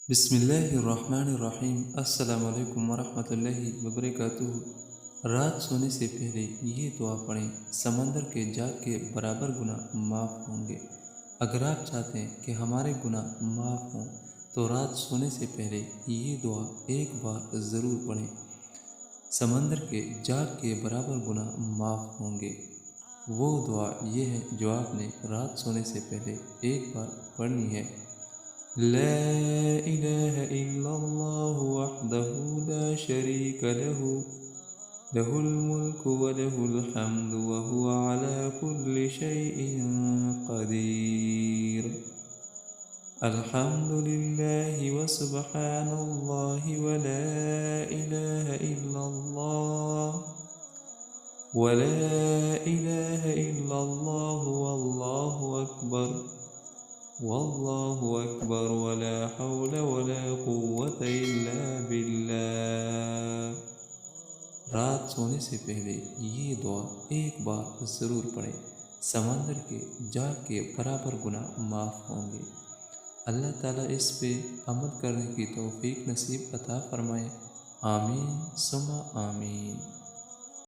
बिस्मिल्लाहिर्रहमानिर्रहीम। अस्सलामु अलैकुम वरहमतुल्लाहि वबरकातुहू। रात सोने से पहले ये दुआ पढ़ें, समंदर के जाग के बराबर गुनाह माफ़ होंगे। अगर आप चाहते हैं कि हमारे गुनाह माफ़ हों तो रात सोने से पहले ये दुआ एक बार ज़रूर पढ़ें, समंदर के जाग के बराबर गुनाह माफ़ होंगे। वो दुआ ये है जो आपने रात सोने से पहले एक बार पढ़नी है। ला इलाहा इल्लल्लाहु वहदहु ला शरीका लहु, लहुल मुल्कु व लहुल हम्दु व हुवा अला कुल्लि शैइन क़दीर। अल्हम्दुलिल्लाहि व सुब्हानल्लाहि व ला इलाहा इल्लल्लाह, व ला इलाहा इल्लल्लाहु वल्लाहु अकबर, वल्लाहु अकबर, वला हौल वला कुव्वत इल्ला बिल्लाह। रात सोने से पहले ये दुआ एक बार ज़रूर पढ़ें, समंदर के जाग के बराबर गुनाह माफ़ होंगे। अल्लाह ताला इस पे अमल करने की तौफीक नसीब अता फरमाए। आमीन सुम्मा आमीन।